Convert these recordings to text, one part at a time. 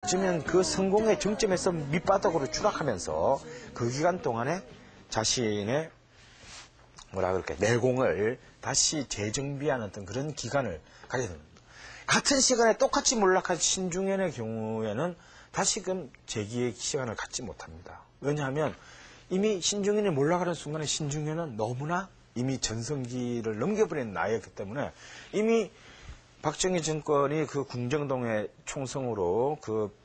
어쩌면 그 성공의 정점에서 밑바닥으로 추락하면서 그 기간 동안에 자신의 내공을 다시 재정비하는 어떤 그런 기간을 가게 됩니다. 같은 시간에 똑같이 몰락한 신중현의 경우에는 다시금 재기의 시간을 갖지 못합니다. 왜냐하면 이미 신중현이 몰락하는 순간에 신중현은 너무나 이미 전성기를 넘겨버린 나이였기 때문에 이미 박정희 정권이 그 궁정동의 총성으로 그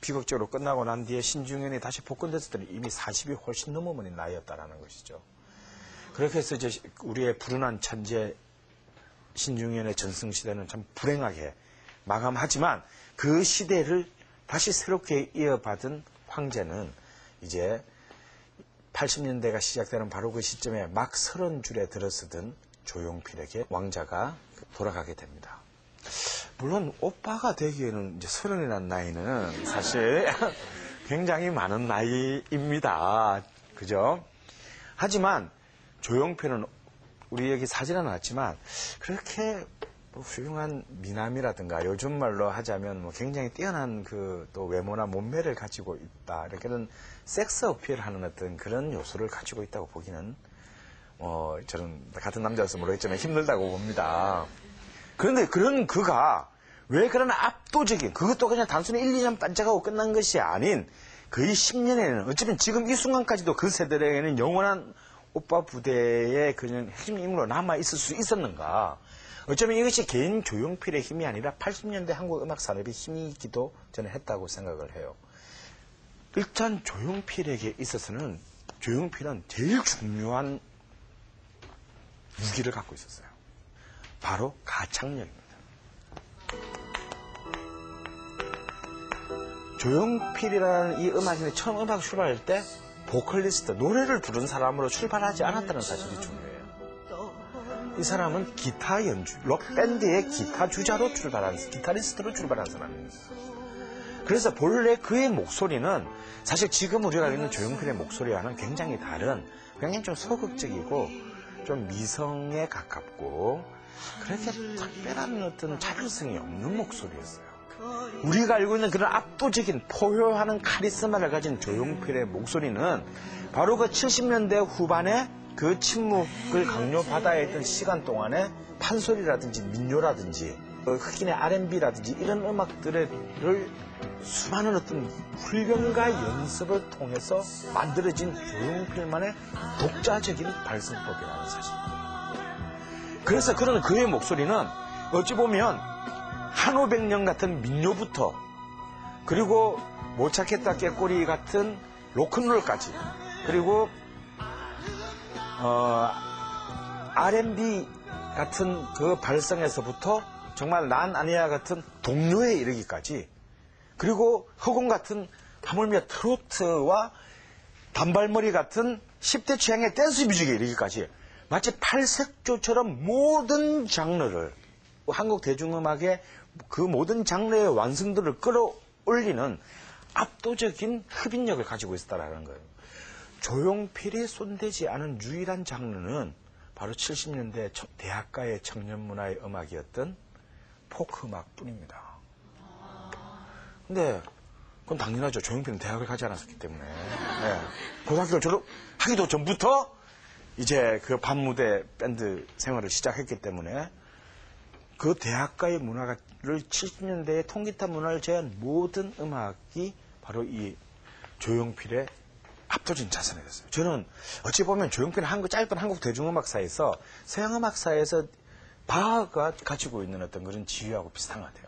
비극적으로 끝나고 난 뒤에 신중현이 다시 복권됐을 때는 이미 40이 훨씬 넘어버린 나이였다라는 것이죠. 그렇게 해서 이제 우리의 불운한 천재 신중현의 전승시대는 참 불행하게 마감하지만 그 시대를 다시 새롭게 이어받은 황제는 이제 80년대가 시작되는 바로 그 시점에 막 30줄에 들어서던 조용필에게 왕자가 돌아가게 됩니다. 물론 오빠가 되기에는 이제 30이라는 나이는 사실 굉장히 많은 나이입니다. 그죠? 하지만 조용필은 우리 여기 사진은 나왔지만 그렇게 훌륭한 미남이라든가 요즘 말로 하자면 굉장히 뛰어난 그 또 외모나 몸매를 가지고 있다. 이렇게는 섹스 어필하는 어떤 그런 요소를 가지고 있다고 보기는 저는 같은 남자여서 모르겠지만 힘들다고 봅니다. 그런데 그런 그가 왜 그런 압도적인 그것도 그냥 단순히 1, 2년 반짝하고 끝난 것이 아닌 거의 10년에는 어쩌면 지금 이 순간까지도 그 세대에게는 영원한 오빠 부대의 그냥 핵심 인물로 남아있을 수 있었는가. 어쩌면 이것이 개인 조용필의 힘이 아니라 80년대 한국 음악 산업의 힘이기도 저는 했다고 생각을 해요. 일단 조용필에게 있어서는 조용필은 제일 중요한 무기를 갖고 있었어요. 바로 가창력입니다. 조용필이라는 이 음악인이 처음 음악 출발할 때 보컬리스트, 노래를 부른 사람으로 출발하지 않았다는 사실이 중요해요. 이 사람은 기타 연주, 록밴드의 기타 주자로 기타리스트로 출발한 사람입니다. 그래서 본래 그의 목소리는 사실 지금 우리가 알고 있는 조용필의 목소리와는 굉장히 다른, 굉장히 좀 소극적이고 좀 미성에 가깝고 그렇게 특별한 어떤 차별성이 없는 목소리였어요. 우리가 알고 있는 그런 압도적인 포효하는 카리스마를 가진 조용필의 목소리는 바로 그 70년대 후반에 그 침묵을 강요받아야 했던 시간 동안에 판소리라든지 민요라든지 흑인의 R&B라든지 이런 음악들을 수많은 어떤 훈련과 연습을 통해서 만들어진 조용필만의 독자적인 발성법이라는 사실입니다. 그래서 그런 그의 목소리는 어찌 보면 한오백년 같은 민요부터 그리고 못 찾겠다 깨꼬리 같은 로큰롤까지 그리고 R&B 같은 그 발성에서부터 정말 난 아니야 같은 동요에 이르기까지 그리고 허공 같은 하물며 트로트와 단발머리 같은 10대 취향의 댄스 뮤직에 이르기까지 마치 팔색조처럼 모든 장르를 한국 대중음악의 그 모든 장르의 완성도를 끌어올리는 압도적인 흡인력을 가지고 있었다는 거예요. 조용필이 손대지 않은 유일한 장르는 바로 70년대 대학가의 청년문화의 음악이었던 포크음악뿐입니다. 근데 그건 당연하죠. 조용필은 대학을 가지 않았기 때문에. 네. 고등학교를 졸업하기도 전부터 이제 그 밤무대 밴드 생활을 시작했기 때문에 그 대학가의 문화를 70년대의 통기타 문화를 제한 모든 음악이 바로 이 조용필의 압도적인 자산이 됐어요. 저는 어찌 보면 조용필은 짧은 한국 대중음악사에서 서양음악사에서 바하가 가지고 있는 어떤 그런 지위하고 비슷한 것 같아요.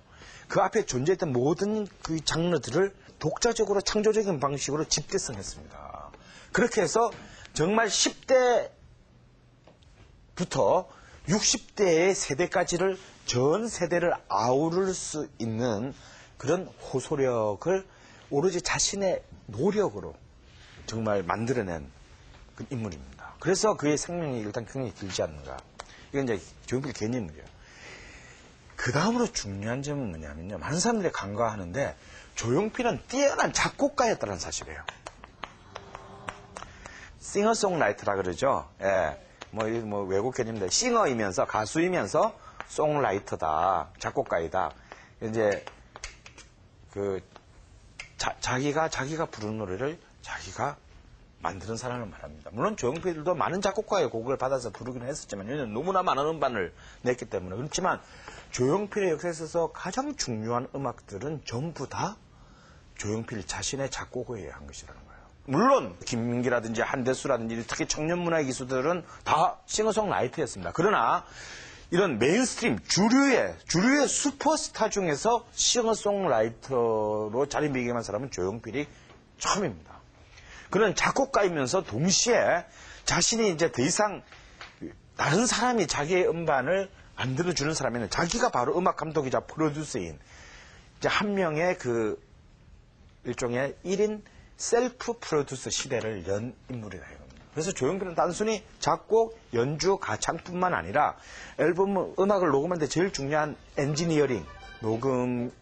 그 앞에 존재했던 모든 그 장르들을 독자적으로 창조적인 방식으로 집대성했습니다. 그렇게 해서 정말 10대부터 60대의 세대까지를 전 세대를 아우를 수 있는 그런 호소력을 오로지 자신의 노력으로 정말 만들어낸 그 인물입니다. 그래서 그의 생명이 일단 굉장히 길지 않는가. 이건 이제 조용필 개인 인물이에요. 그 다음으로 중요한 점은 뭐냐면요. 많은 사람들이 간과하는데 조용필은 뛰어난 작곡가였다는 사실이에요. 싱어송라이터라 그러죠. 예. 뭐 외국 개념인데 싱어이면서 가수이면서 송라이터다, 작곡가이다. 이제 자기가 부르는 노래를 자기가 만드는 사람을 말합니다. 물론 조용필도 많은 작곡가의 곡을 받아서 부르기는 했었지만 너무나 많은 음반을 냈기 때문에. 그렇지만 조용필의 역사에 있어서 가장 중요한 음악들은 전부 다 조용필 자신의 작곡에 의한 것이라는 거예요. 물론 김민기라든지 한대수라든지 특히 청년문화의 기수들은 다 싱어송라이터였습니다. 그러나 이런 메인스트림 주류의 슈퍼스타 중에서 싱어송라이터로 자리매김한 사람은 조용필이 처음입니다. 그런 작곡가이면서 동시에 자신이 이제 더 이상 다른 사람이 자기의 음반을 만들어주는 사람에는 자기가 바로 음악 감독이자 프로듀서인 이제 한 명의 그 일종의 1인 셀프 프로듀서 시대를 연 인물이다 이겁니다. 그래서 조용필은 단순히 작곡, 연주, 가창뿐만 아니라 앨범 음악을 녹음하는데 제일 중요한 엔지니어링, 녹음.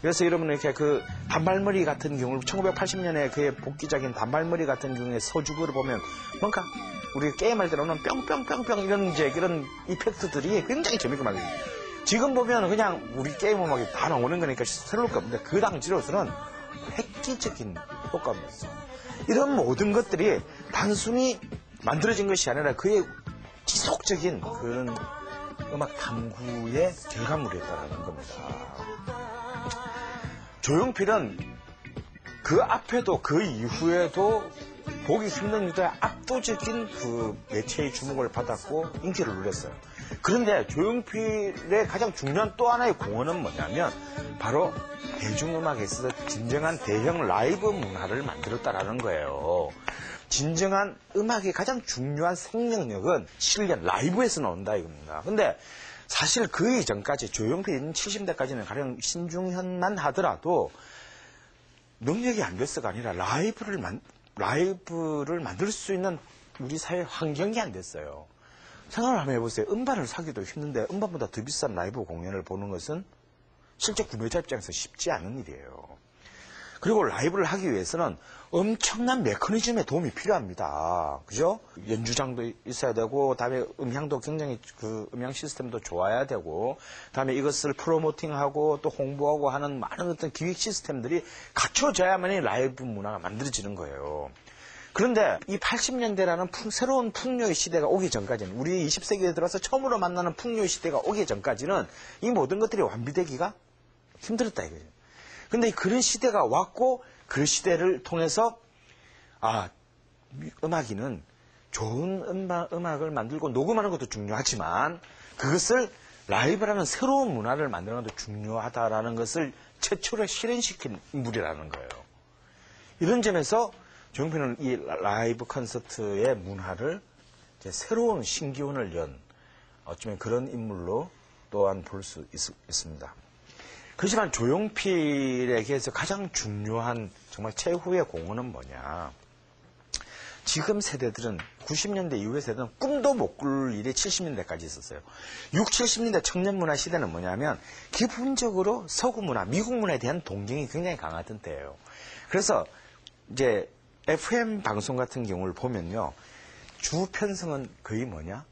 그래서 여러분 이렇게 그 단발머리 같은 경우를 1980년에 그의 복귀작인 단발머리 같은 경우에 서주부를 보면 뭔가 우리 게임할 때 나오는 뿅뿅뿅뿅 이런 이펙트들이 굉장히 재밌게 만들어요. 지금 보면 그냥 우리 게임 음악이 다 나오는 거니까 새로울 거 없는데 그 당시로서는 획기적인 효과였어. 이런 모든 것들이 단순히 만들어진 것이 아니라 그의 지속적인 그런 음악 탐구의 결과물이었다는 겁니다. 조용필은 그 앞에도 그 이후에도 보기 힘든 유도의 압도적인 그 매체의 주목을 받았고 인기를 누렸어요. 그런데 조용필의 가장 중요한 또 하나의 공헌은 뭐냐면 바로 대중음악에 있어서 진정한 대형 라이브 문화를 만들었다라는 거예요. 진정한 음악의 가장 중요한 생명력은 실련, 라이브에서 나온다 이겁니다. 근데 사실 그 이전까지 조용필 70대까지는 가령 신중현만 하더라도 능력이 안 됐어가 아니라 라이브를 만들 수 있는 우리 사회 환경이 안 됐어요. 생각을 한번 해보세요. 음반을 사기도 힘든데 음반보다 더 비싼 라이브 공연을 보는 것은 실제 구매자 입장에서 쉽지 않은 일이에요. 그리고 라이브를 하기 위해서는 엄청난 메커니즘의 도움이 필요합니다. 그죠? 연주장도 있어야 되고, 다음에 음향도 굉장히 그 음향 시스템도 좋아야 되고, 다음에 이것을 프로모팅하고 또 홍보하고 하는 많은 어떤 기획 시스템들이 갖춰져야만이 라이브 문화가 만들어지는 거예요. 그런데 이 80년대라는 새로운 풍요의 시대가 오기 전까지는, 우리 20세기에 들어서 처음으로 만나는 풍요의 시대가 오기 전까지는 이 모든 것들이 완비되기가 힘들었다 이거죠. 근데 그런 시대가 왔고 그 시대를 통해서 음악인은 좋은 음악을 만들고 녹음하는 것도 중요하지만 그것을 라이브라는 새로운 문화를 만드는 것도 중요하다라는 것을 최초로 실현시킨 인물이라는 거예요. 이런 점에서 조용필은 이 라이브 콘서트의 문화를 이제 새로운 신기원을 연 어쩌면 그런 인물로 또한 볼 수 있습니다. 그렇지만 조용필에게서 가장 중요한 정말 최후의 공헌은 뭐냐. 지금 세대들은 90년대 이후의 세대는 꿈도 못 꿀 일이 70년대까지 있었어요. 60, 70년대 청년문화 시대는 뭐냐면 기본적으로 서구 문화, 미국 문화에 대한 동경이 굉장히 강하던 때예요. 그래서 이제 FM 방송 같은 경우를 보면요. 주 편성은 거의 뭐냐?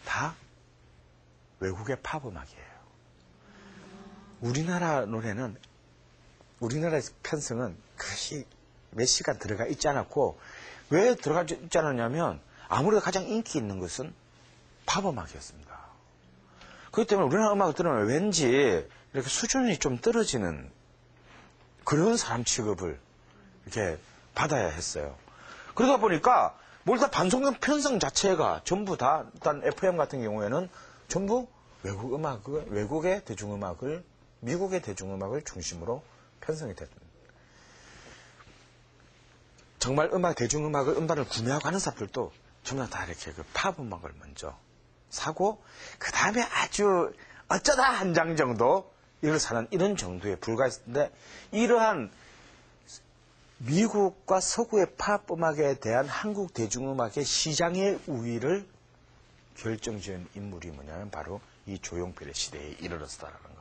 다 외국의 팝 음악이에요. 우리나라 노래는, 우리나라의 편성은 거의 몇 시간 들어가 있지 않았고, 왜 들어가 있지 않았냐면, 아무래도 가장 인기 있는 것은 팝음악이었습니다. 그렇기 때문에 우리나라 음악을 들으면 왠지 이렇게 수준이 좀 떨어지는 그런 사람 취급을 이렇게 받아야 했어요. 그러다 보니까, 다 반송경 편성 자체가 전부 다, 일단 FM 같은 경우에는 전부 외국의 대중음악을 미국의 대중음악을 중심으로 편성이 됐습니다. 정말 대중음악을 음반을 구매하고 하는 사람들도 전부 다 이렇게 그 팝음악을 먼저 사고 그 다음에 아주 어쩌다 한 장 정도 이걸 사는 이런 정도에 불과했는데 이러한 미국과 서구의 팝음악에 대한 한국 대중음악의 시장의 우위를 결정지은 인물이 뭐냐면 바로 이 조용필의 시대에 이르렀다는 거예요.